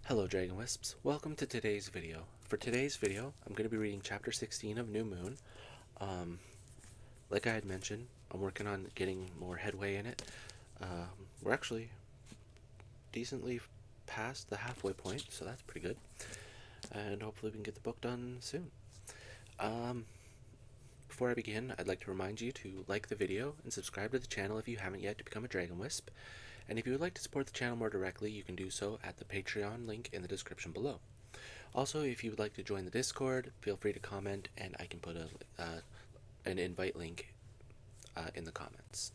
Hello Dragon Wisps, welcome to today's video. For today's video, I'm going to be reading chapter 16 of New Moon. Um, like I had mentioned, I'm working on getting more headway in it. We're actually decently past the halfway point, so that's pretty good. And hopefully we can get the book done soon. Um, Before I begin, I'd like to remind you to like the video and subscribe to the channel if you haven't yet to become a Dragon Wisp. And if you would like to support the channel more directly, you can do so at the Patreon link in the description below. Also, if you would like to join the Discord, feel free to comment, and I can put an invite link in the comments.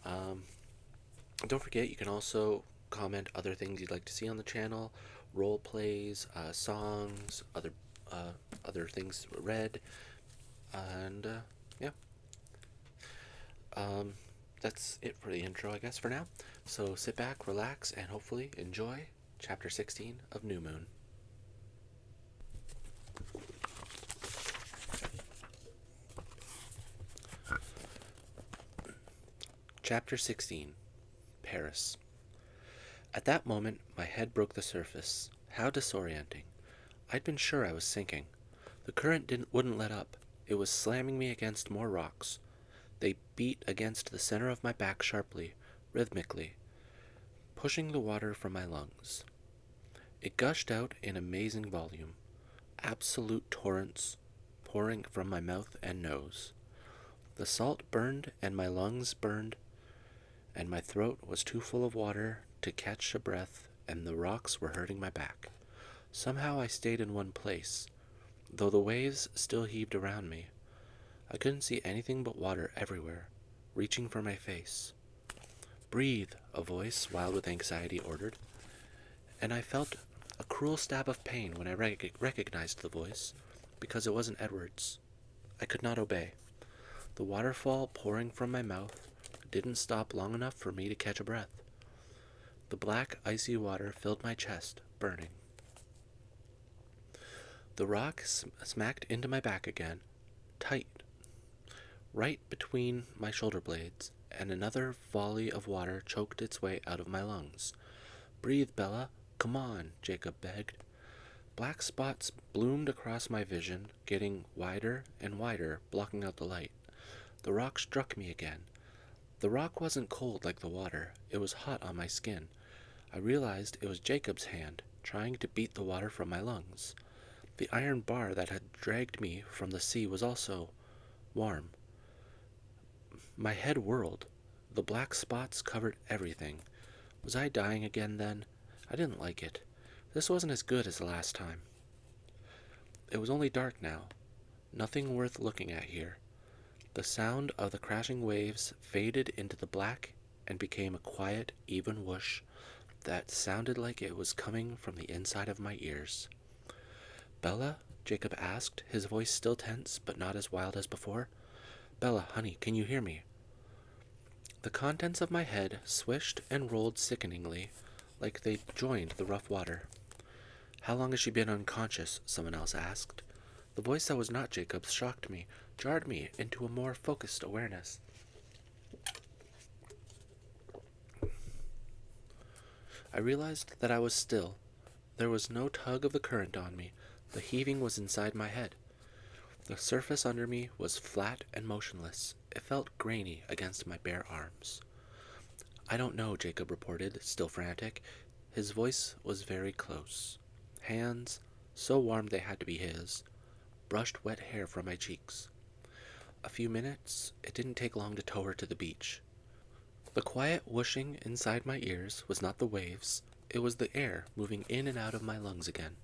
Don't forget, you can also comment other things you'd like to see on the channel, role plays, songs, other things read, and yeah. Um, that's it for the intro, I guess, for now. So sit back, relax, and hopefully enjoy Chapter 16 of New Moon. Chapter 16, Paris. At that moment, my head broke the surface. How disorienting. I'd been sure I was sinking. The current wouldn't let up. It was slamming me against more rocks. They beat against the center of my back sharply, rhythmically, pushing the water from my lungs. It gushed out in amazing volume, absolute torrents pouring from my mouth and nose. The salt burned and my lungs burned, and my throat was too full of water to catch a breath, and the rocks were hurting my back. Somehow I stayed in one place, though the waves still heaved around me. I couldn't see anything but water everywhere, reaching for my face. Breathe, a voice wild with anxiety ordered, and I felt a cruel stab of pain when I recognized the voice, because it wasn't Edward's. I could not obey. The waterfall pouring from my mouth didn't stop long enough for me to catch a breath. The black, icy water filled my chest, burning. The rock smacked into my back again, tight, right between my shoulder blades, and another volley of water choked its way out of my lungs. Breathe, Bella. Come on, Jacob begged. Black spots bloomed across my vision, getting wider and wider, blocking out the light. The rock struck me again. The rock wasn't cold like the water. It was hot on my skin. I realized it was Jacob's hand, trying to beat the water from my lungs. The iron bar that had dragged me from the sea was also warm. My head whirled. The black spots covered everything. Was I dying again then? I didn't like it. This wasn't as good as the last time. It was only dark now. Nothing worth looking at here. The sound of the crashing waves faded into the black and became a quiet, even whoosh that sounded like it was coming from the inside of my ears. Bella? Jacob asked, his voice still tense but not as wild as before. Bella, honey, can you hear me? The contents of my head swished and rolled sickeningly, like they joined the rough water. How long has she been unconscious? Someone else asked. The voice that was not Jacob's shocked me, jarred me into a more focused awareness. I realized that I was still. There was no tug of the current on me. The heaving was inside my head. The surface under me was flat and motionless. It felt grainy against my bare arms. I don't know, Jacob reported, still frantic. His voice was very close. Hands, so warm they had to be his, brushed wet hair from my cheeks. A few minutes. It didn't take long to tow her to the beach. The quiet whooshing inside my ears was not the waves. It was the air moving in and out of my lungs again.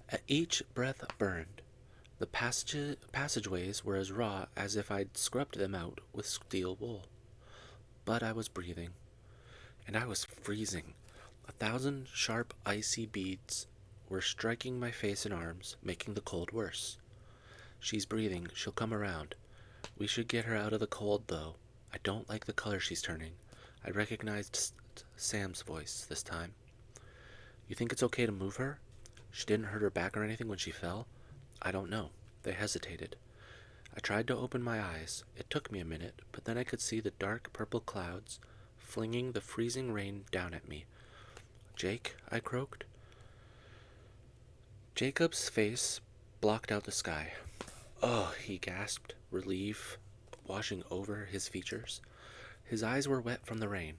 At each breath burned. The passageways were as raw as if I'd scrubbed them out with steel wool. But I was breathing, and I was freezing. 1,000 sharp, icy beads were striking my face and arms, making the cold worse. She's breathing. She'll come around. We should get her out of the cold, though. I don't like the color she's turning. I recognized Sam's voice this time. You think it's okay to move her? She didn't hurt her back or anything when she fell? I don't know. They hesitated. I tried to open my eyes. It took me a minute, but then I could see the dark purple clouds flinging the freezing rain down at me. Jake, I croaked. Jacob's face blocked out the sky. Oh, he gasped, relief washing over his features. His eyes were wet from the rain.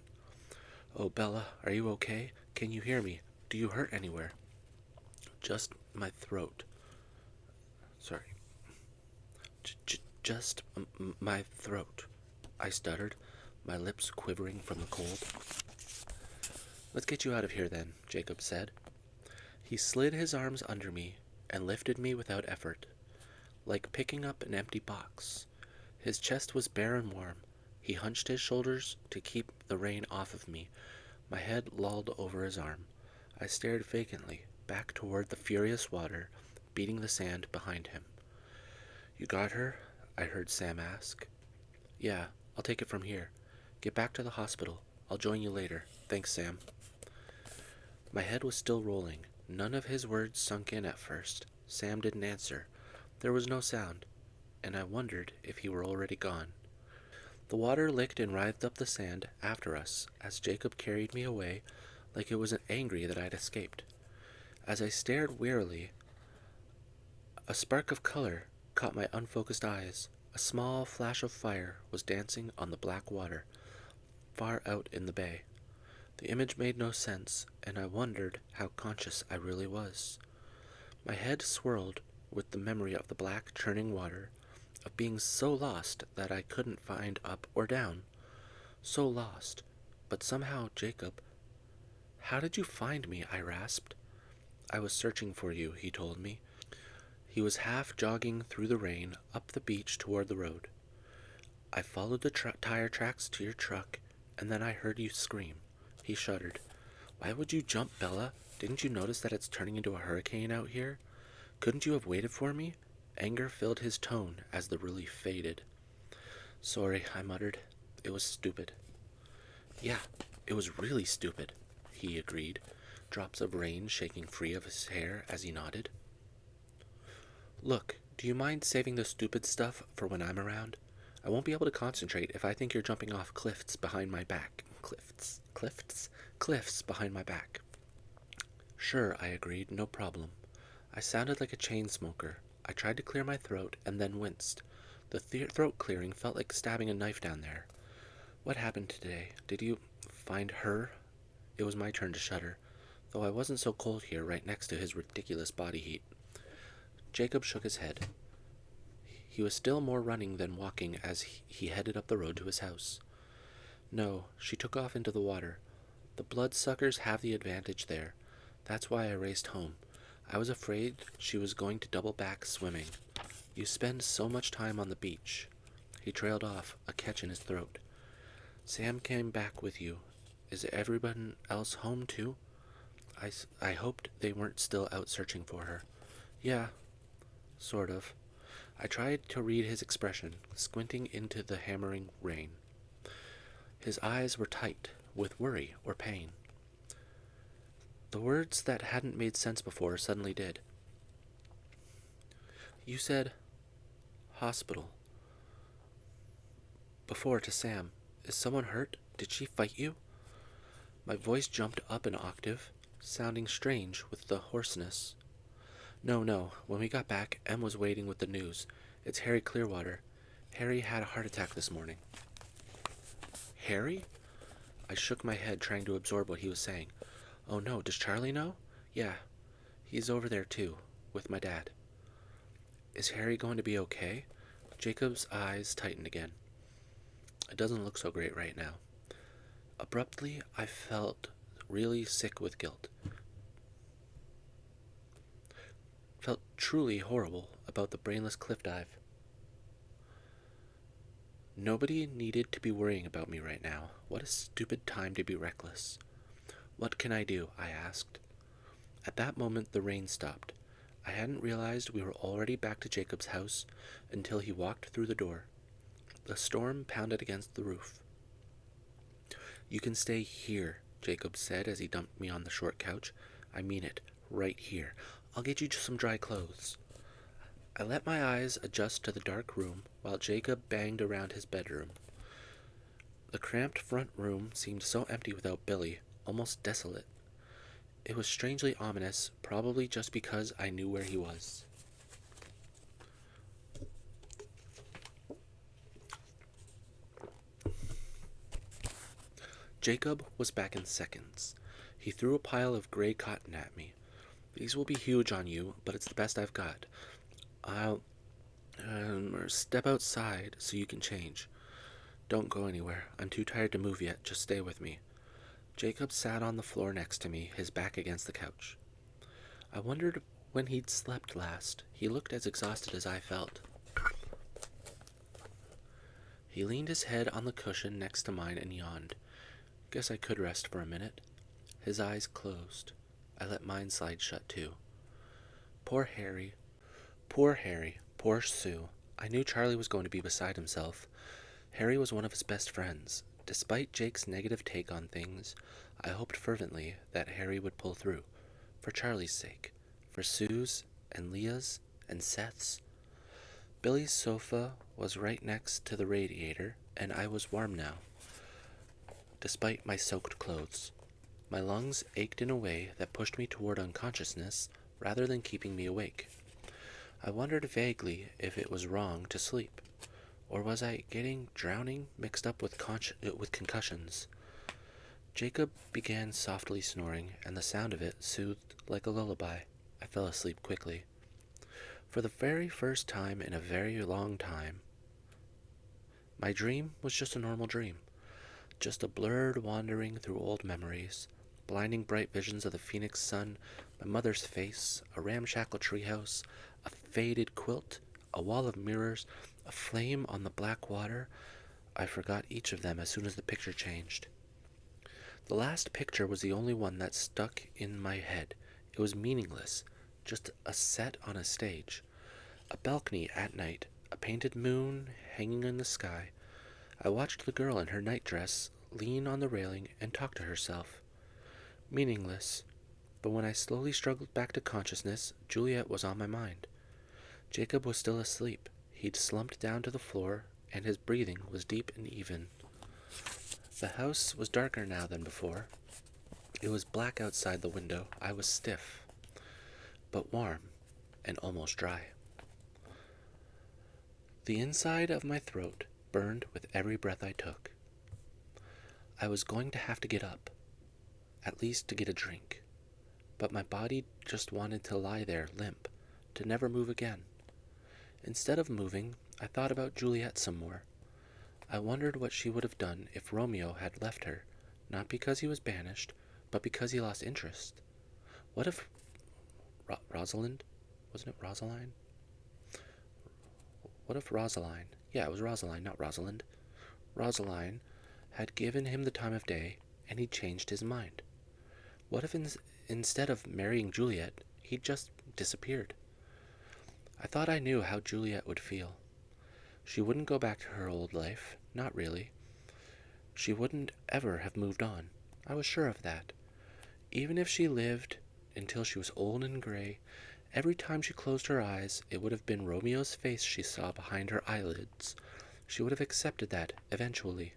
Oh, Bella, are you okay? Can you hear me? Do you hurt anywhere? Just my throat. Sorry. Just my throat, I stuttered, my lips quivering from the cold. Let's get you out of here then, Jacob said. He slid his arms under me and lifted me without effort, like picking up an empty box. His chest was bare and warm. He hunched his shoulders to keep the rain off of me. My head lolled over his arm. I stared vacantly, back toward the furious water, beating the sand behind him. You got her? I heard Sam ask. Yeah, I'll take it from here. Get back to the hospital. I'll join you later. Thanks, Sam. My head was still rolling. None of his words sunk in at first. Sam didn't answer. There was no sound, and I wondered if he were already gone. The water licked and writhed up the sand after us as Jacob carried me away like it was angry that I'd escaped. As I stared wearily, a spark of color caught my unfocused eyes. A small flash of fire was dancing on the black water, far out in the bay. The image made no sense, and I wondered how conscious I really was. My head swirled with the memory of the black, churning water, of being so lost that I couldn't find up or down. So lost, but somehow, Jacob... How did you find me? I rasped. I was searching for you, he told me. He was half jogging through the rain, up the beach toward the road. I followed the tire tracks to your truck, and then I heard you scream. He shuddered. Why would you jump, Bella? Didn't you notice that it's turning into a hurricane out here? Couldn't you have waited for me? Anger filled his tone as the relief faded. Sorry, I muttered. It was stupid. Yeah, it was really stupid, he agreed, drops of rain shaking free of his hair as he nodded. Look, do you mind saving the stupid stuff for when I'm around? I won't be able to concentrate if I think you're jumping off cliffs behind my back. Cliffs behind my back. Sure, I agreed, no problem. I sounded like a chain smoker. I tried to clear my throat and then winced. The throat clearing felt like stabbing a knife down there. What happened today? Did you find her? It was my turn to shudder, though I wasn't so cold here right next to his ridiculous body heat. Jacob shook his head. He was still more running than walking as he headed up the road to his house. No, she took off into the water. The bloodsuckers have the advantage there. That's why I raced home. I was afraid she was going to double back swimming. You spend so much time on the beach. He trailed off, a catch in his throat. Sam came back with you. Is everyone else home too? I hoped they weren't still out searching for her. Yeah, sort of. I tried to read his expression, squinting into the hammering rain. His eyes were tight, with worry or pain. The words that hadn't made sense before suddenly did. You said hospital. Before to Sam. Is someone hurt? Did she fight you? My voice jumped up an octave, sounding strange with the hoarseness. No. When we got back, Em was waiting with the news. It's Harry Clearwater. Harry had a heart attack this morning. Harry? I shook my head, trying to absorb what he was saying. Oh no, does Charlie know? Yeah, he's over there too, with my dad. Is Harry going to be okay? Jacob's eyes tightened again. It doesn't look so great right now. Abruptly, I felt really sick with guilt. Felt truly horrible about the brainless cliff dive. Nobody needed to be worrying about me right now. What a stupid time to be reckless. What can I do? I asked. At that moment, the rain stopped. I hadn't realized we were already back to Jacob's house until he walked through the door. The storm pounded against the roof. You can stay here, Jacob said as he dumped me on the short couch. I mean it, right here. I'll get you some dry clothes. I let my eyes adjust to the dark room while Jacob banged around his bedroom. The cramped front room seemed so empty without Billy, almost desolate. It was strangely ominous, probably just because I knew where he was. Jacob was back in seconds. He threw a pile of gray cotton at me. These will be huge on you, but it's the best I've got. I'll step outside so you can change. Don't go anywhere. I'm too tired to move yet. Just stay with me. Jacob sat on the floor next to me, his back against the couch. I wondered when he'd slept last. He looked as exhausted as I felt. He leaned his head on the cushion next to mine and yawned. Guess I could rest for a minute. His eyes closed. I let mine slide shut too. Poor Harry. Poor Harry. Poor Sue. I knew Charlie was going to be beside himself. Harry was one of his best friends. Despite Jake's negative take on things, I hoped fervently that Harry would pull through. For Charlie's sake. For Sue's and Leah's and Seth's. Billy's sofa was right next to the radiator, and I was warm now, despite my soaked clothes. My lungs ached in a way that pushed me toward unconsciousness rather than keeping me awake. I wondered vaguely if it was wrong to sleep, or was I getting drowning mixed up with concussions? Jacob began softly snoring, and the sound of it soothed like a lullaby. I fell asleep quickly. For the very first time in a very long time, my dream was just a normal dream. Just a blurred wandering through old memories, blinding bright visions of the phoenix sun, my mother's face, a ramshackle treehouse, a faded quilt, a wall of mirrors, a flame on the black water. I forgot each of them as soon as the picture changed. The last picture was the only one that stuck in my head. It was meaningless, just a set on a stage. A balcony at night, a painted moon hanging in the sky. I watched the girl in her nightdress lean on the railing and talk to herself. Meaningless, but when I slowly struggled back to consciousness, Juliet was on my mind. Jacob was still asleep. He'd slumped down to the floor, and his breathing was deep and even. The house was darker now than before. It was black outside the window. I was stiff, but warm and almost dry. The inside of my throat burned with every breath I took. I was going to have to get up, at least to get a drink, but my body just wanted to lie there limp, to never move again. Instead of moving, I thought about Juliet some more. I wondered what she would have done if Romeo had left her, not because he was banished, but because he lost interest. What if Rosalind? Wasn't it Rosaline? What if Rosaline? Yeah, it was Rosaline, not Rosalind. Rosaline had given him the time of day, and he'd changed his mind. What if instead of marrying Juliet, he'd just disappeared? I thought I knew how Juliet would feel. She wouldn't go back to her old life, not really. She wouldn't ever have moved on. I was sure of that. Even if she lived until she was old and gray, every time she closed her eyes, it would have been Romeo's face she saw behind her eyelids. She would have accepted that eventually.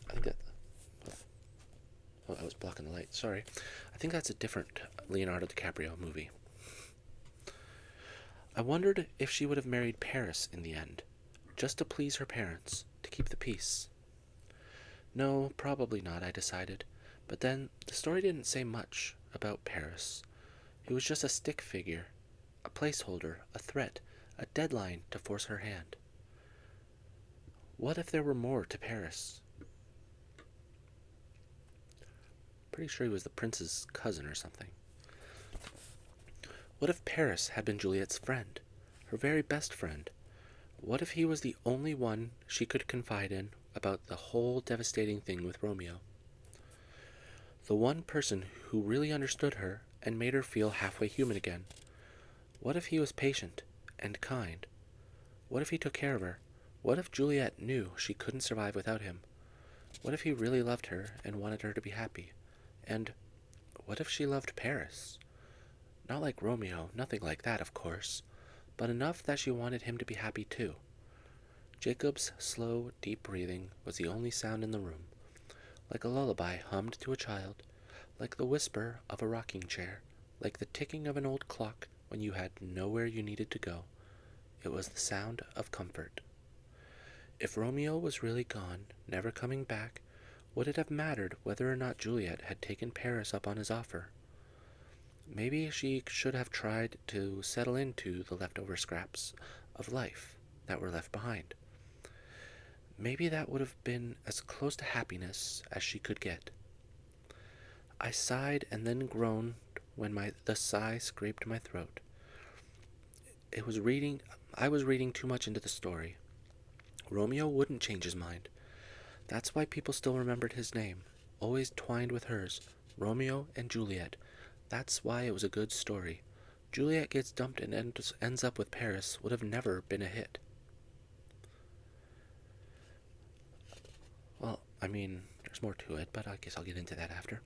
I think that... Oh, I was blocking the light. Sorry. I think that's a different Leonardo DiCaprio movie. I wondered if she would have married Paris in the end, just to please her parents, to keep the peace. No, probably not, I decided. But then, the story didn't say much about Paris. He was just a stick figure, a placeholder, a threat, a deadline to force her hand. What if there were more to Paris? Pretty sure he was the prince's cousin or something. What if Paris had been Juliet's friend, her very best friend? What if he was the only one she could confide in about the whole devastating thing with Romeo? The one person who really understood her and made her feel halfway human again. What if he was patient and kind? What if he took care of her? What if Juliet knew she couldn't survive without him? What if he really loved her and wanted her to be happy? And what if she loved Paris? Not like Romeo, nothing like that, of course, but enough that she wanted him to be happy too. Jacob's slow, deep breathing was the only sound in the room, like a lullaby hummed to a child, like the whisper of a rocking chair, like the ticking of an old clock when you had nowhere you needed to go. It was the sound of comfort. If Romeo was really gone, never coming back, would it have mattered whether or not Juliet had taken Paris up on his offer? Maybe she should have tried to settle into the leftover scraps of life that were left behind. Maybe that would have been as close to happiness as she could get. I sighed and then groaned when the sigh scraped my throat. I was reading too much into the story. Romeo wouldn't change his mind. That's why people still remembered his name, always twined with hers, Romeo and Juliet. That's why it was a good story. Juliet gets dumped and ends up with Paris would have never been a hit. Well, I mean, there's more to it, but I guess I'll get into that after.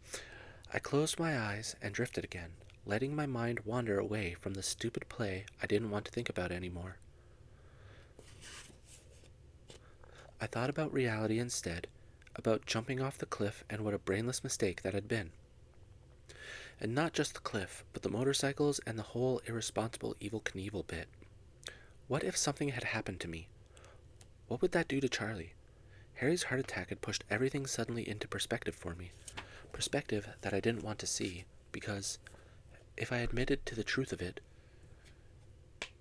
I closed my eyes and drifted again, letting my mind wander away from the stupid play I didn't want to think about anymore. I thought about reality instead, about jumping off the cliff and what a brainless mistake that had been. And not just the cliff, but the motorcycles and the whole irresponsible Evel Knievel bit. What if something had happened to me? What would that do to Charlie? Harry's heart attack had pushed everything suddenly into perspective for me. Perspective that I didn't want to see, because if I admitted to the truth of it,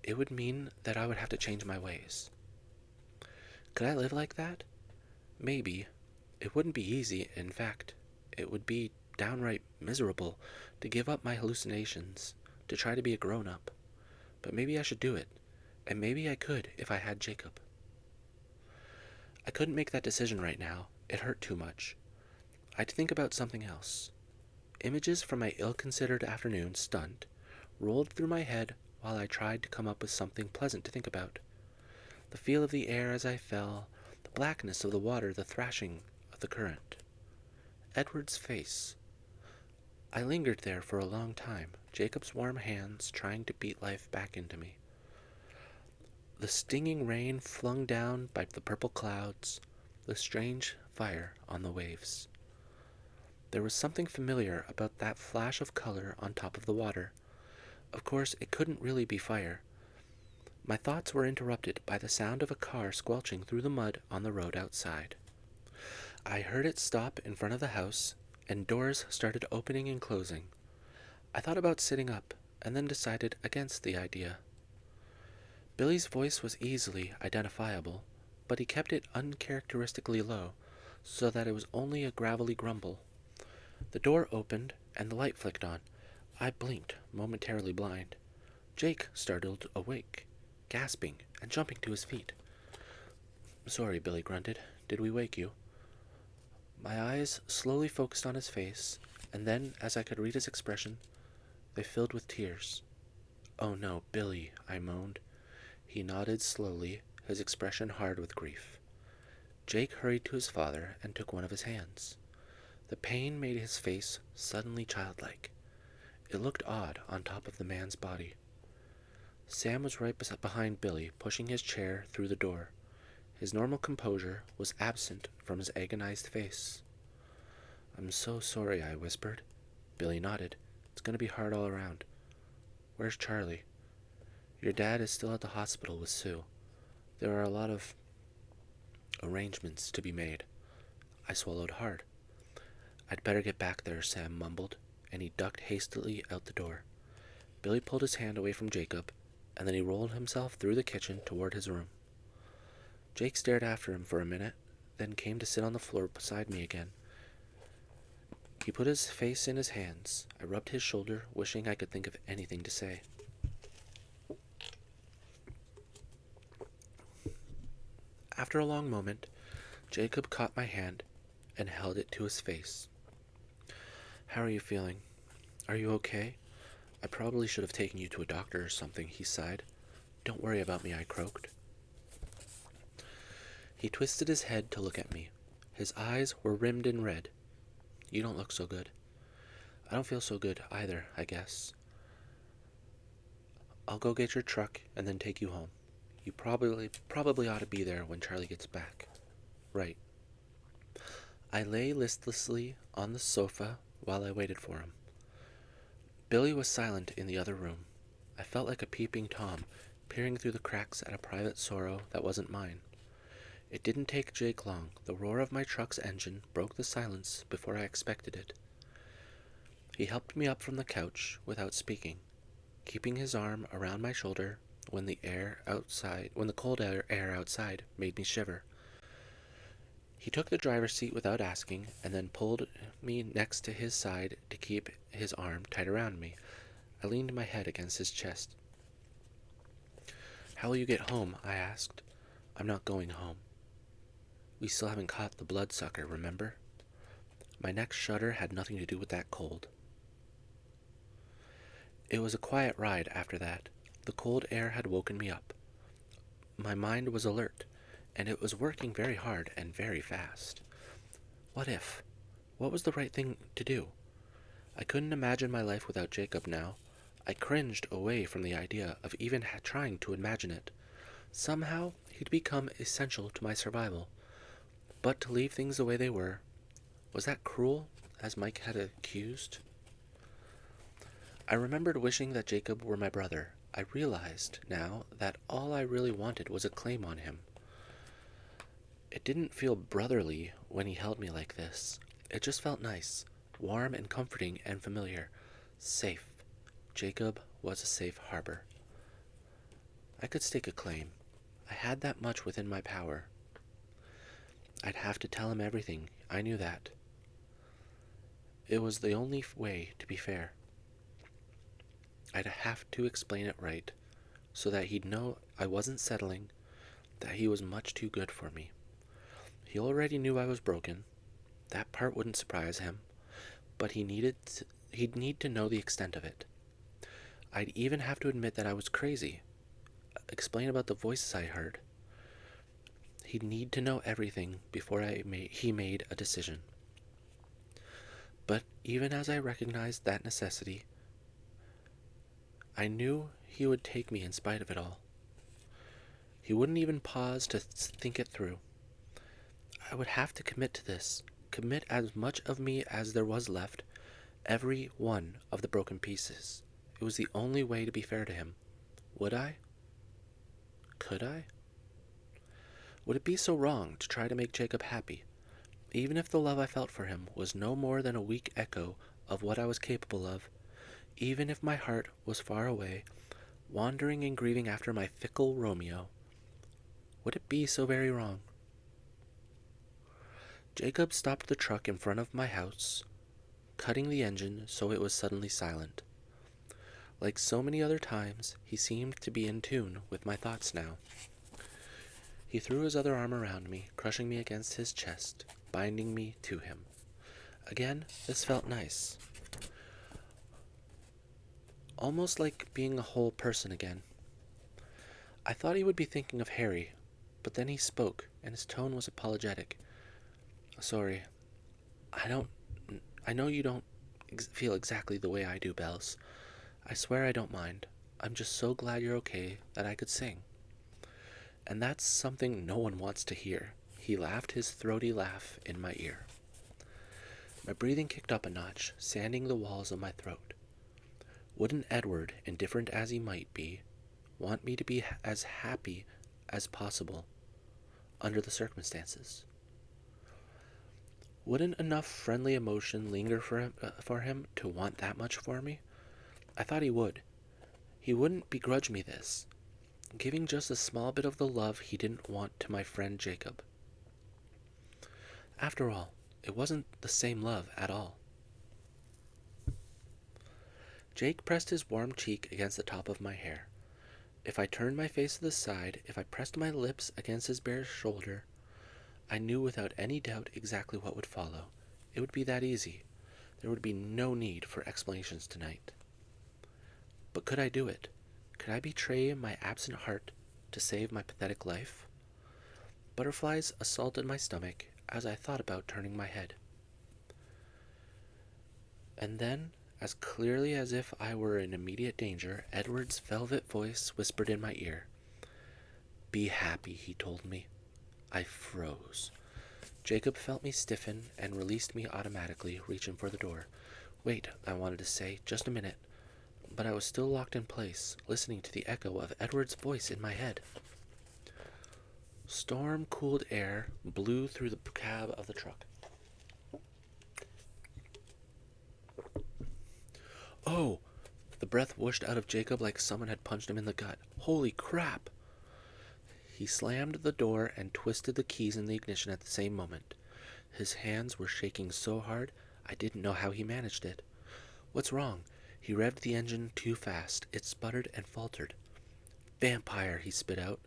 it would mean that I would have to change my ways. Could I live like that? Maybe. It wouldn't be easy. In fact, it would be downright miserable to give up my hallucinations, to try to be a grown-up. But maybe I should do it, and maybe I could if I had Jacob. I couldn't make that decision right now. It hurt too much. I'd think about something else. Images from my ill-considered afternoon, stunned, rolled through my head while I tried to come up with something pleasant to think about. The feel of the air as I fell, the blackness of the water, the thrashing of the current. Edward's face. I lingered there for a long time, Jacob's warm hands trying to beat life back into me. The stinging rain flung down by the purple clouds, the strange fire on the waves. There was something familiar about that flash of color on top of the water. Of course, it couldn't really be fire. My thoughts were interrupted by the sound of a car squelching through the mud on the road outside. I heard it stop in front of the house, and doors started opening and closing. I thought about sitting up, and then decided against the idea. Billy's voice was easily identifiable, but he kept it uncharacteristically low, so that it was only a gravelly grumble. The door opened, and the light flicked on. I blinked, momentarily blind. Jake startled awake, gasping and jumping to his feet. "Sorry," Billy grunted. "Did we wake you?" My eyes slowly focused on his face, and then, as I could read his expression, they filled with tears. "Oh no, Billy," I moaned. He nodded slowly, his expression hard with grief. Jake hurried to his father and took one of his hands. The pain made his face suddenly childlike. It looked odd on top of the man's body. Sam was right behind Billy, pushing his chair through the door. His normal composure was absent from his agonized face. "I'm so sorry," I whispered. Billy nodded. "It's going to be hard all around. Where's Charlie?" "Your dad is still at the hospital with Sue. There are a lot of arrangements to be made." I swallowed hard. "I'd better get back there," Sam mumbled, and he ducked hastily out the door. Billy pulled his hand away from Jacob, and then he rolled himself through the kitchen toward his room. Jake stared after him for a minute, then came to sit on the floor beside me again. He put his face in his hands. I rubbed his shoulder, wishing I could think of anything to say. After a long moment, Jacob caught my hand and held it to his face. "How are you feeling? Are you okay? I probably should have taken you to a doctor or something," he sighed. "Don't worry about me," I croaked. He twisted his head to look at me. His eyes were rimmed in red. "You don't look so good." "I don't feel so good either, I guess. I'll go get your truck and then take you home." You probably ought to be there when Charlie gets back. Right. I lay listlessly on the sofa while I waited for him. Billy was silent in the other room. I felt like a peeping Tom, peering through the cracks at a private sorrow that wasn't mine. It didn't take Jake long. The roar of my truck's engine broke the silence before I expected it. He helped me up from the couch without speaking, keeping his arm around my shoulder when the cold air outside made me shiver. He took the driver's seat without asking, and then pulled me next to his side to keep his arm tight around me. I leaned my head against his chest. "How will you get home?" I asked. "I'm not going home. We still haven't caught the bloodsucker, remember?" My next shudder had nothing to do with that cold. It was a quiet ride after that. The cold air had woken me up. My mind was alert, and it was working very hard and very fast. What if? What was the right thing to do? I couldn't imagine my life without Jacob now. I cringed away from the idea of even trying to imagine it. Somehow, he'd become essential to my survival. But to leave things the way they were, was that cruel, as Mike had accused? I remembered wishing that Jacob were my brother. I realized now that all I really wanted was a claim on him. It didn't feel brotherly when he held me like this. It just felt nice, warm and comforting and familiar. Safe. Jacob was a safe harbor. I could stake a claim. I had that much within my power. I'd have to tell him everything. I knew that. It was the only way to be fair. I'd have to explain it right, so that he'd know I wasn't settling, that he was much too good for me. He already knew I was broken. That part wouldn't surprise him, but he'd need to know the extent of it. I'd even have to admit that I was crazy, explain about the voices I heard. He'd need to know everything before he made a decision. But even as I recognized that necessity, I knew he would take me in spite of it all. He wouldn't even pause to think it through. I would have to commit to this, commit as much of me as there was left, every one of the broken pieces. It was the only way to be fair to him. Would I? Could I? Would it be so wrong to try to make Jacob happy, even if the love I felt for him was no more than a weak echo of what I was capable of, even if my heart was far away, wandering and grieving after my fickle Romeo? Would it be so very wrong? Jacob stopped the truck in front of my house, cutting the engine so it was suddenly silent. Like so many other times, he seemed to be in tune with my thoughts now. He threw his other arm around me, crushing me against his chest, binding me to him. Again, this felt nice. Almost like being a whole person again. I thought he would be thinking of Harry, but then he spoke, and his tone was apologetic. "Sorry. I know you don't feel exactly the way I do, Bells. I swear I don't mind. I'm just so glad you're okay that I could sing." And that's something no one wants to hear. He laughed his throaty laugh in my ear. My breathing kicked up a notch, sanding the walls of my throat. Wouldn't Edward, indifferent as he might be, want me to be as happy as possible under the circumstances? Wouldn't enough friendly emotion linger for him to want that much for me? I thought he would. He wouldn't begrudge me this, giving just a small bit of the love he didn't want to my friend Jacob. After all, it wasn't the same love at all. Jake pressed his warm cheek against the top of my hair. If I turned my face to the side, if I pressed my lips against his bare shoulder, I knew without any doubt exactly what would follow. It would be that easy. There would be no need for explanations tonight. But could I do it? Could I betray my absent heart to save my pathetic life? Butterflies assaulted my stomach as I thought about turning my head. And then, as clearly as if I were in immediate danger, Edward's velvet voice whispered in my ear, Be happy, he told me. I froze. Jacob felt me stiffen and released me automatically, reaching for the door. Wait, I wanted to say, just a minute. But I was still locked in place, listening to the echo of Edward's voice in my head. Storm-cooled air blew through the cab of the truck. Oh! The breath whooshed out of Jacob like someone had punched him in the gut. Holy crap! He slammed the door and twisted the keys in the ignition at the same moment. His hands were shaking so hard, I didn't know how he managed it. What's wrong? He revved the engine too fast. It sputtered and faltered. Vampire, he spit out.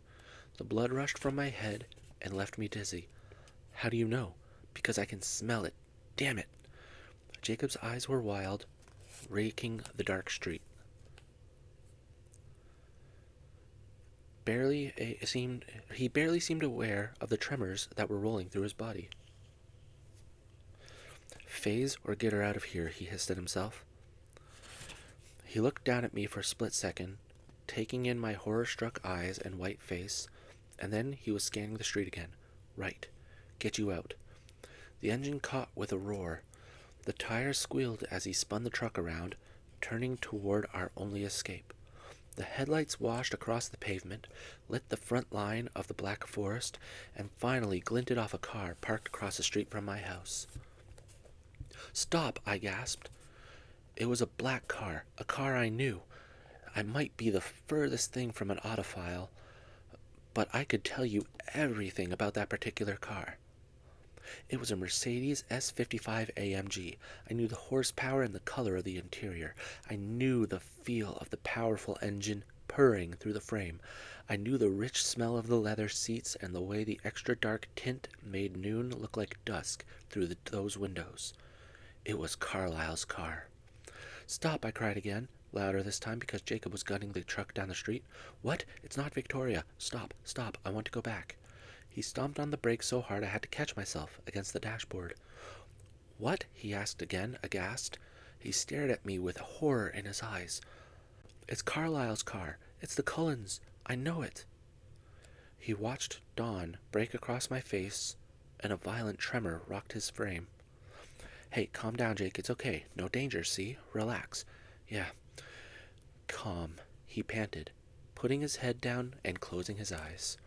The blood rushed from my head and left me dizzy. How do you know? Because I can smell it. Damn it. Jacob's eyes were wild, raking the dark street. He barely seemed aware of the tremors that were rolling through his body. Phase or get her out of here, he hissed at himself. He looked down at me for a split second, taking in my horror-struck eyes and white face, and then he was scanning the street again. Right. Get you out. The engine caught with a roar. The tires squealed as he spun the truck around, turning toward our only escape. The headlights washed across the pavement, lit the front line of the Black Forest, and finally glinted off a car parked across the street from my house. Stop, I gasped. It was a black car, a car I knew. I might be the furthest thing from an audiophile, but I could tell you everything about that particular car. It was a Mercedes S55 AMG. I knew the horsepower and the color of the interior. I knew the feel of the powerful engine purring through the frame. I knew the rich smell of the leather seats and the way the extra dark tint made noon look like dusk through those windows. It was Carlisle's car. Stop, I cried again, louder this time because Jacob was gunning the truck down the street. What? It's not Victoria. Stop, stop, I want to go back. He stomped on the brakes so hard I had to catch myself against the dashboard. What? He asked again, aghast. He stared at me with horror in his eyes. It's Carlisle's car. It's the Cullens. I know it. He watched dawn break across my face, and a violent tremor rocked his frame. Hey, calm down, Jake. It's okay. No danger, see? Relax. Yeah. Calm, he panted, putting his head down and closing his eyes.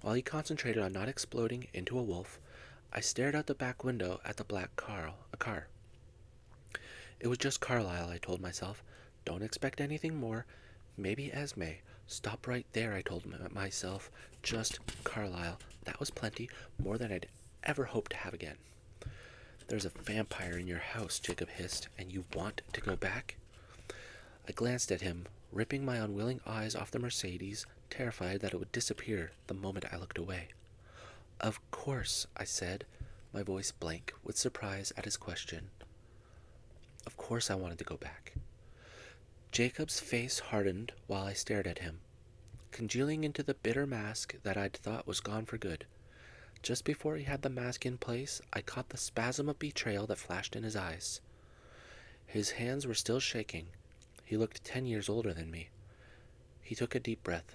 While he concentrated on not exploding into a wolf, I stared out the back window at the black car. It was just Carlisle, I told myself. Don't expect anything more. Maybe Esme. Stop right there, I told myself. Just Carlisle. That was plenty, more than I'd ever hoped to have again. There's a vampire in your house, Jacob hissed, and you want to go back? I glanced at him, ripping my unwilling eyes off the Mercedes, terrified that it would disappear the moment I looked away. Of course, I said, my voice blank with surprise at his question. Of course I wanted to go back. Jacob's face hardened while I stared at him, congealing into the bitter mask that I'd thought was gone for good. Just before he had the mask in place, I caught the spasm of betrayal that flashed in his eyes. His hands were still shaking. He looked 10 years older than me. He took a deep breath.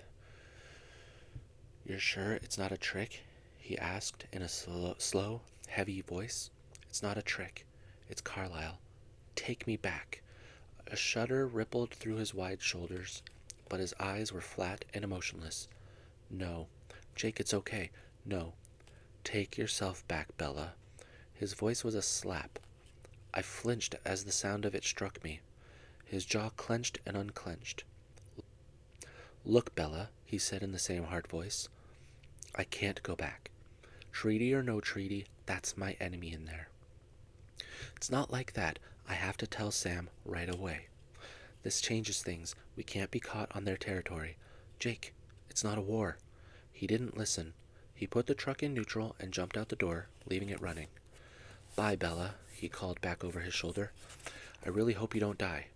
You're sure it's not a trick? He asked in a slow, heavy voice. It's not a trick. It's Carlisle. Take me back. A shudder rippled through his wide shoulders, but his eyes were flat and emotionless. No. Jake, it's okay. No. Take yourself back, Bella. His voice was a slap. I flinched as the sound of it struck me. His jaw clenched and unclenched. Look, Bella, he said in the same hard voice. I can't go back. Treaty or no treaty, that's my enemy in there. It's not like that. I have to tell Sam right away. This changes things. We can't be caught on their territory. Jake, it's not a war. He didn't listen. He put the truck in neutral and jumped out the door, leaving it running. Bye, Bella, he called back over his shoulder. I really hope you don't die.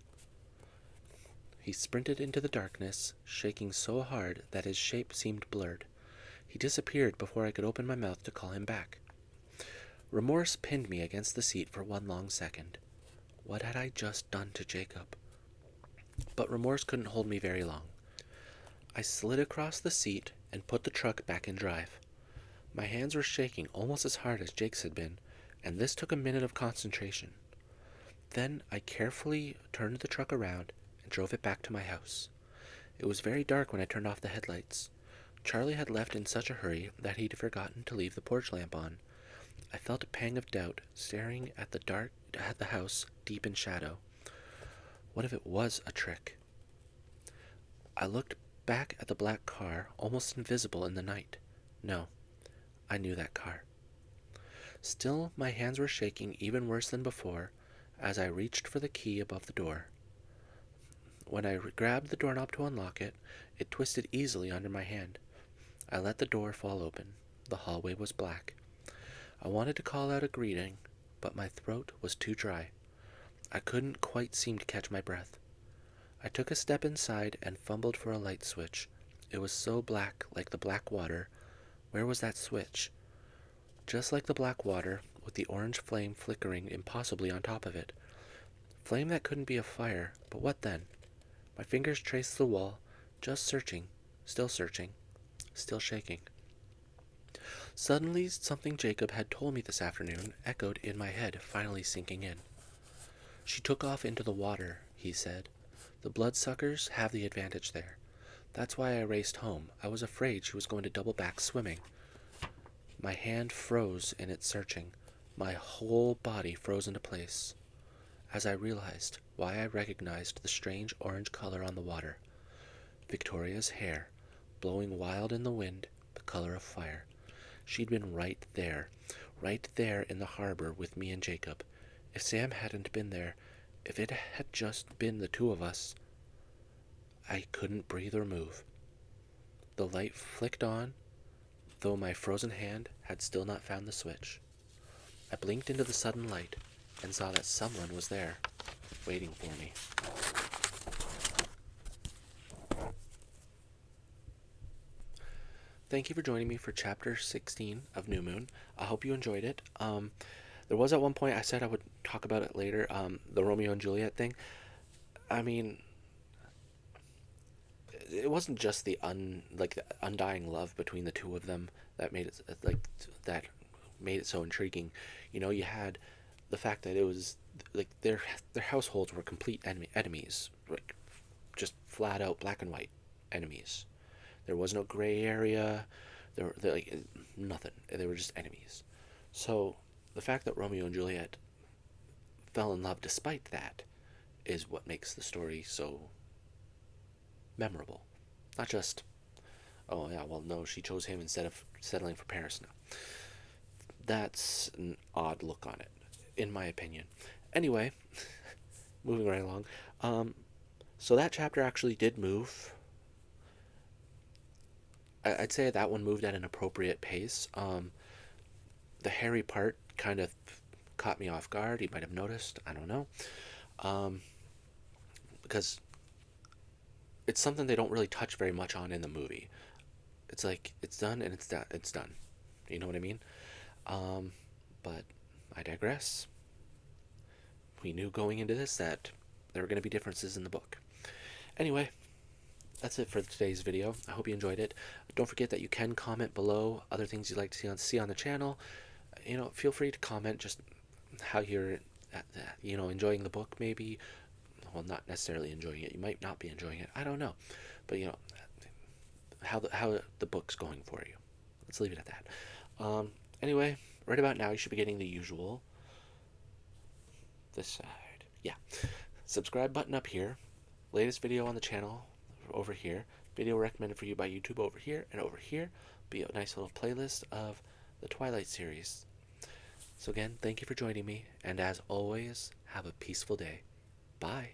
He sprinted into the darkness, shaking so hard that his shape seemed blurred. He disappeared before I could open my mouth to call him back. Remorse pinned me against the seat for one long second. What had I just done to Jacob? But remorse couldn't hold me very long. I slid across the seat and put the truck back in drive. My hands were shaking almost as hard as Jake's had been, and this took a minute of concentration. Then I carefully turned the truck around and drove it back to my house. It was very dark when I turned off the headlights. Charlie had left in such a hurry that he'd forgotten to leave the porch lamp on. I felt a pang of doubt, staring at the house deep in shadow. What if it was a trick? I looked back at the black car, almost invisible in the night. No, I knew that car. Still, my hands were shaking even worse than before as I reached for the key above the door. When I grabbed the doorknob to unlock it, it twisted easily under my hand. I let the door fall open. The hallway was black. I wanted to call out a greeting, but my throat was too dry. I couldn't quite seem to catch my breath. I took a step inside and fumbled for a light switch. It was so black, like the black water. Where was that switch? Just like the black water, with the orange flame flickering impossibly on top of it. Flame that couldn't be a fire, but what then? My fingers traced the wall, just searching, still shaking. Suddenly, something Jacob had told me this afternoon echoed in my head, finally sinking in. She took off into the water, he said. The bloodsuckers have the advantage there. That's why I raced home. I was afraid she was going to double back swimming. My hand froze in its searching. My whole body froze into place as I realized why I recognized the strange orange color on the water. Victoria's hair, blowing wild in the wind, the color of fire. She'd been right there in the harbor with me and Jacob. If Sam hadn't been there, if it had just been the two of us, I couldn't breathe or move. The light flicked on, though my frozen hand had still not found the switch. I blinked into the sudden light and saw that someone was there, waiting for me. Thank you for joining me for Chapter 16 of New Moon. I hope you enjoyed it. There was at one point I said I would talk about it later, the Romeo and Juliet thing. I mean, it wasn't just the undying love between the two of them that made it so intriguing. You know, you had the fact that it was like their households were complete enemies, like just flat out black and white enemies. There was no gray area. There like nothing. They were just enemies. So the fact that Romeo and Juliet fell in love despite that is what makes the story so memorable. Not just, oh yeah, well no, she chose him instead of settling for Paris. No, that's an odd look on it, in my opinion. Anyway, moving right along. So that chapter actually did move. I'd say that one moved at an appropriate pace. The Harry part kind of caught me off guard. You might have noticed. I don't know. Because it's something they don't really touch very much on in the movie. It's like, it's done and it's done. You know what I mean? But I digress. We knew going into this that there were going to be differences in the book. Anyway, that's it for today's video. I hope you enjoyed it. Don't forget that you can comment below other things you'd like to see on the channel. You know, feel free to comment just how you're, enjoying the book maybe. Well, not necessarily enjoying it. You might not be enjoying it. I don't know. But, how the book's going for you. Let's leave it at that. Anyway, right about now you should be getting the usual. This side. Yeah. Subscribe button up here. Latest video on the channel over here. Video recommended for you by YouTube over here. And over here be a nice little playlist of the Twilight series. So again, thank you for joining me. And as always, have a peaceful day. Bye.